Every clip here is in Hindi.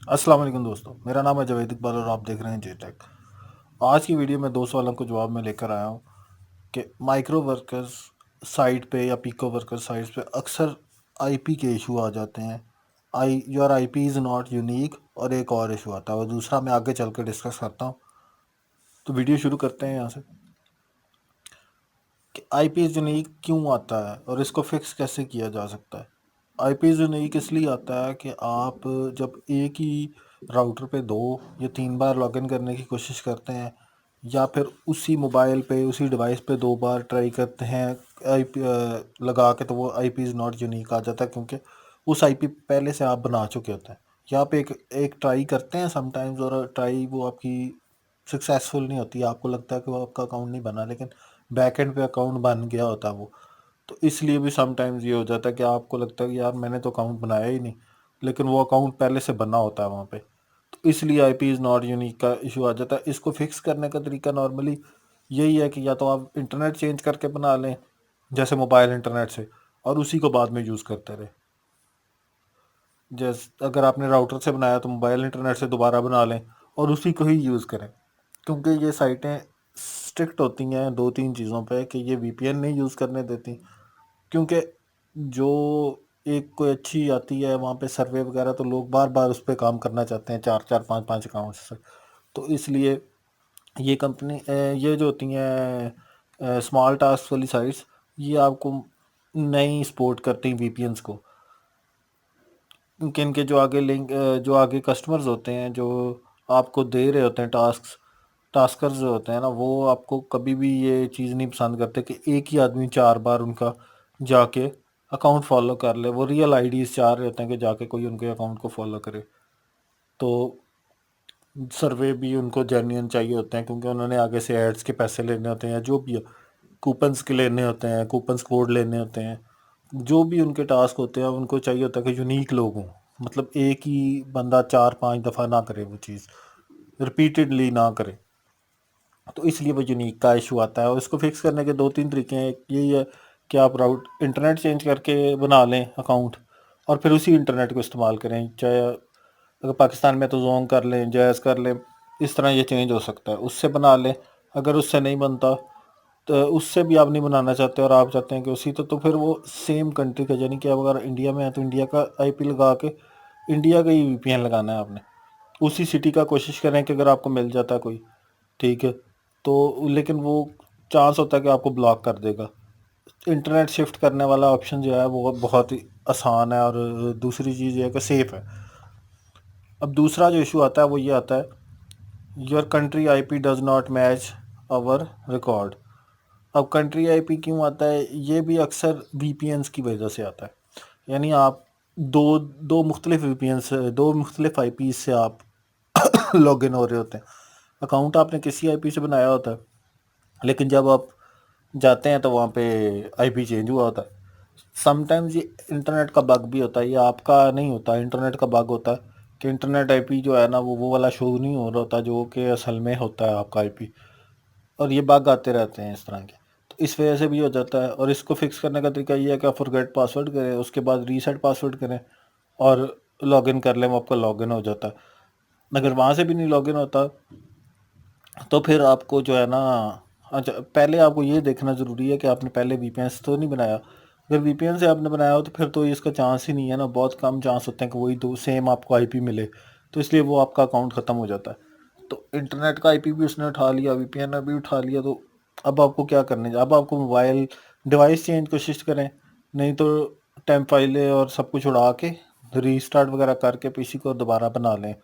अस्सलाम वालेकुम दोस्तों, मेरा नाम है जावेद इकबाल और आप देख रहे हैं जे टेक। आज की वीडियो में दो सवालों को जवाब में लेकर आया हूँ कि माइक्रो वर्कर्स साइट पे या पिको वर्कर्स साइट्स पे अक्सर आईपी के इशू आ जाते हैं। Your IP is not unique, और एक और इशू आता है और दूसरा मैं आगे चल कर डिस्कस करता हूँ। तो वीडियो शुरू करते हैं यहाँ से कि आईपी इज़ यूनिक क्यों आता है और इसको फिक्स कैसे किया जा सकता है। आईपी यूनिक इसलिए आता है कि आप जब एक ही राउटर पे दो या तीन बार लॉगिन करने की कोशिश करते हैं, या फिर उसी मोबाइल पे उसी डिवाइस पे दो बार ट्राई करते हैं आईपी लगा के, तो वो आईपी इज़ नॉट यूनिक आ जाता है, क्योंकि उस आईपी पहले से आप बना चुके होते हैं। या आप एक एक ट्राई करते हैं समटाइम्स, और ट्राई वो आपकी सक्सेसफुल नहीं होती, आपको लगता है कि वो आपका अकाउंट नहीं बना, लेकिन बैक एंड पे अकाउंट बन गया होता है वो। तो इसलिए भी समटाइम्स ये हो जाता है कि आपको लगता है कि यार मैंने तो अकाउंट बनाया ही नहीं, लेकिन वो अकाउंट पहले से बना होता है वहाँ पे। तो इसलिए आईपी इज़ नॉट यूनिक का इशू आ जाता है। इसको फिक्स करने का तरीका नॉर्मली यही है कि या तो आप इंटरनेट चेंज करके बना लें, जैसे मोबाइल इंटरनेट से, और उसी को बाद में यूज़ करते रहे। जैसे अगर आपने राउटर से बनाया तो मोबाइल इंटरनेट से दोबारा बना लें और उसी को ही यूज़ करें, क्योंकि ये साइटें स्ट्रिक्ट होती हैं दो तीन चीज़ों पे कि ये वीपीएन नहीं यूज़ करने देती। क्योंकि जो एक कोई अच्छी आती है वहाँ पे सर्वे वगैरह, तो लोग बार बार उस पर काम करना चाहते हैं, चार चार पांच पांच अकाउंट से। तो इसलिए ये कंपनी ये जो होती हैं स्मॉल टास्क वाली साइट्स, ये आपको नहीं सपोर्ट करती वीपीएन्स को, क्योंकि इनके जो आगे लिंक जो आगे कस्टमर्स होते हैं, जो आपको दे रहे होते हैं टास्कर्स जो होते हैं ना, वो आपको कभी भी ये चीज़ नहीं पसंद करते कि एक ही आदमी चार बार उनका जाके अकाउंट फॉलो कर ले। वो रियल आईडीज चाह रहे होते हैं कि जाके कोई उनके अकाउंट को फॉलो करे। तो सर्वे भी उनको जेन्युइन चाहिए होते हैं, क्योंकि उन्होंने आगे से एड्स के पैसे लेने होते हैं, जो भी कूपन्स के लेने होते हैं, कूपन्स कोड लेने होते हैं। जो भी उनके टास्क होते हैं उनको चाहिए होता है कि यूनिक लोग हों, मतलब एक ही बंदा चार पांच दफ़ा ना करे वो चीज़, रिपीटेडली ना करे। तो इसलिए वो यूनिक का इशू आता है, और इसको फिक्स करने के दो तीन तरीके हैं। एक यही है कि आप राउट इंटरनेट चेंज करके बना लें अकाउंट, और फिर उसी इंटरनेट को इस्तेमाल करें। चाहे अगर पाकिस्तान में तो जोंग कर लें, जैज़ कर लें, इस तरह ये चेंज हो सकता है, उससे बना लें। अगर उससे नहीं बनता, तो उससे भी आप नहीं बनाना चाहते और आप चाहते हैं कि उसी तो फिर वो सेम कंट्री का, यानी कि अब अगर इंडिया में है तो इंडिया का आईपी लगा के इंडिया का ही वीपीएन लगाना है आपने। उसी सिटी का कोशिश करें कि अगर आपको मिल जाता है कोई, ठीक है, तो लेकिन वो चांस होता है कि आपको ब्लॉक कर देगा। इंटरनेट शिफ्ट करने वाला ऑप्शन जो है वो बहुत ही आसान है, और दूसरी चीज़ ये है कि सेफ़ है। अब दूसरा जो इशू आता है वो ये आता है, your country IP does not match our record. अब कंट्री आईपी क्यों आता है, ये भी अक्सर वीपीएन्स की वजह से आता है। यानी आप दो दो मुख्तलिफ वीपीएन से, दो मुख्तलिफ आईपी से आप लॉगिन हो रहे होते हैं। अकाउंट आपने किसी आईपी से बनाया होता है, लेकिन जब आप जाते हैं तो वहाँ पे आईपी चेंज हुआ होता है। समटाइम्स ये इंटरनेट का बग भी होता है, ये आपका नहीं होता, इंटरनेट का बग होता है कि इंटरनेट आईपी जो है ना वो वाला शो नहीं हो रहा होता जो कि असल में होता है आपका आईपी। और ये बग आते रहते हैं इस तरह के, तो इस वजह से भी हो जाता है। और इसको फिक्स करने का तरीका ये है कि आप फॉरगेट पासवर्ड करें, उसके बाद रीसेट पासवर्ड करें और लॉगिन कर लें, वो आपका लॉगिन हो जाता है। अगर वहाँ से भी नहीं लॉगिन होता, तो फिर आपको जो है ना, अच्छा पहले आपको ये देखना ज़रूरी है कि आपने पहले वीपीएन से तो नहीं बनाया। अगर वीपीएन से आपने बनाया हो तो फिर तो इसका चांस ही नहीं है ना, बहुत कम चांस होते हैं कि वही दो सेम आपको आईपी मिले। तो इसलिए वो आपका अकाउंट ख़त्म हो जाता है। तो इंटरनेट का आईपी भी उसने उठा लिया, वीपीएन ने भी उठा लिया, तो अब आपको क्या करने, अब आपको मोबाइल डिवाइस चेंज कोशिश करें, नहीं तो टेम्प फाइलें और सब कुछ उड़ा के रीस्टार्ट वगैरह करके पीसी को दोबारा बना लें,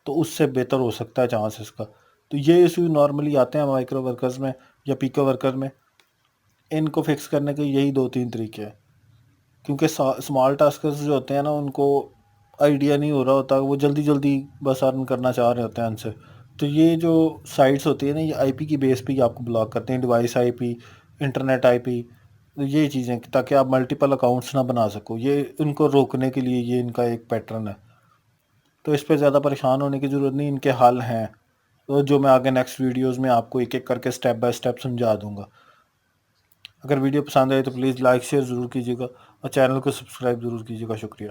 तो उससे बेहतर हो सकता है चांस इसका। तो ये इशू नॉर्मली आते हैं माइक्रो वर्कर्स में या पिको वर्कर में। इनको फिक्स करने के यही दो तीन तरीके हैं, क्योंकि स्मॉल टास्कर्स जो होते हैं ना, उनको आइडिया नहीं हो रहा होता, वो जल्दी जल्दी बस अर्न करना चाह रहे होते हैं उनसे। तो ये जो साइट्स होती है ना, ये आईपी की बेस पे ही आपको ब्लॉक करते हैं, डिवाइस आईपी, इंटरनेट आईपी, ये चीज़ें, ताकि आप मल्टीपल अकाउंट्स ना बना सको। ये इनको रोकने के लिए ये इनका एक पैटर्न है। तो इस पे ज़्यादा परेशान होने की ज़रूरत नहीं, इनके हल हैं, तो जो मैं आगे नेक्स्ट वीडियोस में आपको एक एक करके स्टेप बाय स्टेप समझा दूंगा। अगर वीडियो पसंद आए तो प्लीज़ लाइक शेयर ज़रूर कीजिएगा और चैनल को सब्सक्राइब ज़रूर कीजिएगा। शुक्रिया।